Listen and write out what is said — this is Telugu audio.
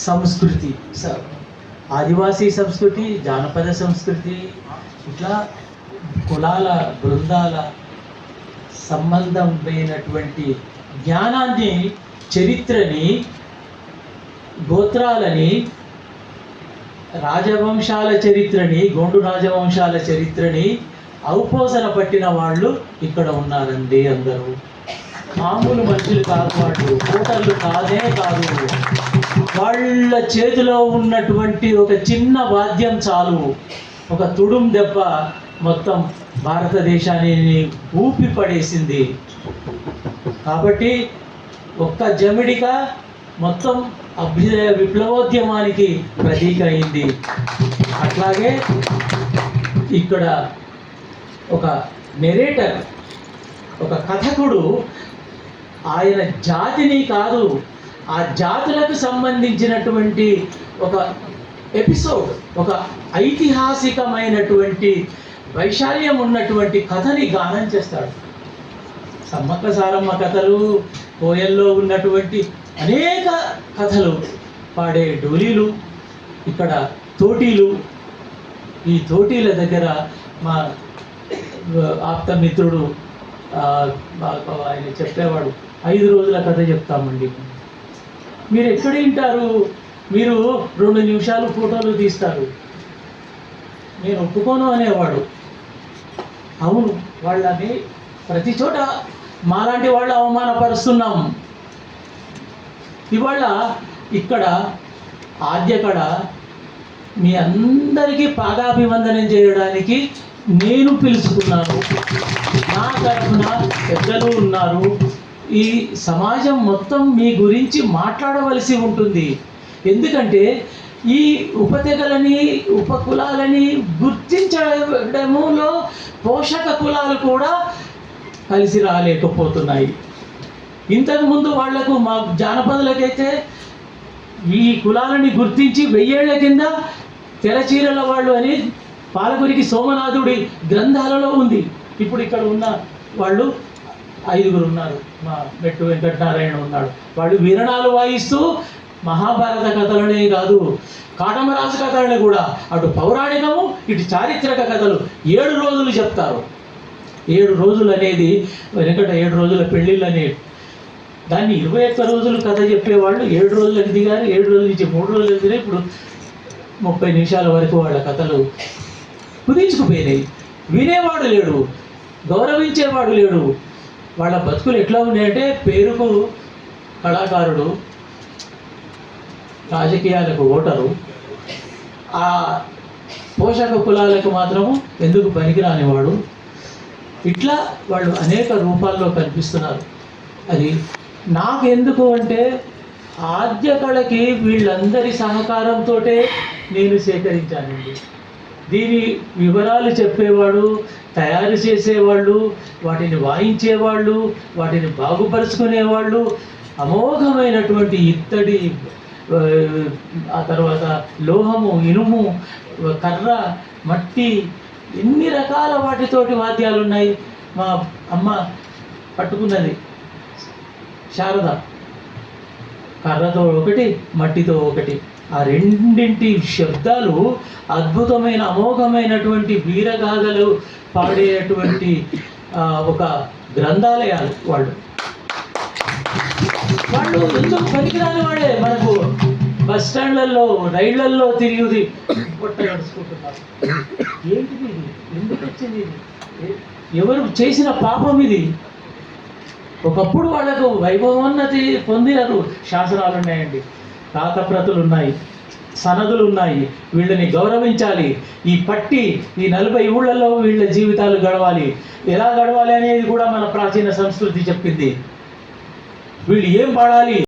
సంస్కృతి, ఆదివాసీ సంస్కృతి, జానపద సంస్కృతి, ఇట్లా కులాల బృందాల సంబంధం లేనటువంటి జ్ఞానాన్ని, చరిత్రని, గోత్రాలని, రాజవంశాల చరిత్రని, గోండు రాజవంశాల చరిత్రని ఔపోసన పట్టిన వాళ్ళు ఇక్కడ ఉన్నారండి. అందరూ మామూలు మనుషులు కాదు, వాళ్ళు ఓటర్లు కాదే కాదు. వాళ్ళ చేతిలో ఉన్నటువంటి ఒక చిన్న వాద్యం చాలు, ఒక తుడుం దెబ్బ మొత్తం భారతదేశాన్ని ఊపి పడేసింది. కాబట్టి ఒక్క జమిడిక మొత్తం అభ్యుదయ విప్లవోద్యమానికి ప్రతీక అయింది. అట్లాగే ఇక్కడ ఒక నెరేటర్, ఒక కథకుడు ఆయన జాతిని కాదు, ఆ జాతులకు సంబంధించినటువంటి ఒక ఎపిసోడ్, ఒక ఐతిహాసికమైనటువంటి వైశాల్యం ఉన్నటువంటి కథని గానం చేస్తాడు. సమ్మక్క సారమ్మ కథలు, కోయల్లో ఉన్నటువంటి అనేక కథలు పాడే డోలీలు, ఇక్కడ తోటీలు. ఈ తోటీల దగ్గర మా ఆప్త మిత్రుడు ఆయన చెప్పేవాడు, 5 రోజుల కథ చెప్తామండి. మీరు ఎక్కడ వింటారు? మీరు 2 నిమిషాలు ఫోటోలు తీస్తారు, నేను ఒప్పుకోను అనేవాడు. అవును, వాళ్ళని ప్రతి చోట మాలాంటి వాళ్ళు అవమానపరుస్తున్నాం. ఇవాళ ఇక్కడ ఆద్యకడ మీ అందరికీ పాదాభివందనం చేయడానికి నేను పిలుచుకున్నాను. నా తరఫున పెద్దలు ఉన్నారు. ఈ సమాజం మొత్తం మీ గురించి మాట్లాడవలసి ఉంటుంది. ఎందుకంటే ఈ ఉపతెగలని, ఉపకులాలని గుర్తించడములో పోషక కులాలు కూడా కలిసి రాలేకపోతున్నాయి. ఇంతకుముందు వాళ్లకు, మా జానపదులకైతే ఈ కులాలని గుర్తించి 1000 ఏళ్ల కింద తెరచీరల వాళ్ళు అని పాలకురికి సోమనాథుడి గ్రంథాలలో ఉంది. ఇప్పుడు ఇక్కడ ఉన్న వాళ్ళు 5 ఉన్నారు. మా మెట్టు వెంకటనారాయణ ఉన్నాడు. వాళ్ళు వీరణాలు వాయిస్తూ మహాభారత కథలనే కాదు, కాటమరాజు కథలని కూడా, అటు పౌరాణికము ఇటు చారిత్రక కథలు 7 రోజులు చెప్తారు. 7 రోజులు అనేది వెనకట 7 రోజుల పెళ్ళిళ్ళు అనేది, దాన్ని 21 రోజులు కథ చెప్పేవాళ్ళు 7 రోజులకు దిగారు. 7 రోజుల నుంచి 3 రోజులకు దిగారు. ఇప్పుడు 30 నిమిషాల వరకు వాళ్ళ కథలు కుదించుకుపోయినాయి. వినేవాడు లేడు, గౌరవించేవాడు లేడు. వాళ్ళ బతుకులు ఎట్లా ఉన్నాయంటే, పేరుకు కళాకారుడు, రాజకీయాలకు ఓటరు, ఆ పోషక కులాలకు మాత్రము ఎందుకు పనికిరానివాడు. ఇట్లా వాళ్ళు అనేక రూపాల్లో కనిపిస్తున్నారు. అది నాకు ఎందుకు అంటే, ఆద్యకళకి వీళ్ళందరి సహకారంతో నేను సేకరించానండి. దీని వివరాలు చెప్పేవాడు, తయారు చేసేవాళ్ళు, వాటిని వాయించేవాళ్ళు, వాటిని బాగుపరుచుకునేవాళ్ళు, అమోఘమైనటువంటి ఇత్తడి, ఆ తర్వాత లోహము, ఇనుము, కర్ర, మట్టి, ఎన్ని రకాల వాటితోటి వాద్యాలు ఉన్నాయి. మా అమ్మ పట్టుకున్నది శారద, కర్రతో ఒకటి, మట్టితో ఒకటి. ఆ రెండింటి శబ్దాలు అద్భుతమైన, అమోఘమైనటువంటి వీరగాథలు పాడేటువంటి ఒక గ్రంథాలయాలు వాళ్ళు. వాళ్ళు ఎందుకు పనికిరాని వాడే. మనకు బస్ స్టాండ్లలో, రైళ్లల్లో తిరిగి పొట్ట నడుచుకుంటున్నారు. ఏంటిది ఇది? ఎందుకు వచ్చింది ఇది? ఎవరు చేసిన పాపం ఇది? ఒకప్పుడు వాళ్ళకు వైభవోన్నతి పొందినారు. శాసనాలు ఉన్నాయండి, రాతప్రతులు ఉన్నాయి, సనదులు ఉన్నాయి. వీళ్ళని గౌరవించాలి. ఈ 40 ఊళ్ళల్లో వీళ్ళ జీవితాలు గడవాలి. ఎలా గడవాలి అనేది కూడా మన ప్రాచీన సంస్కృతి చెప్పింది. వీళ్ళు ఏం పాడాలి,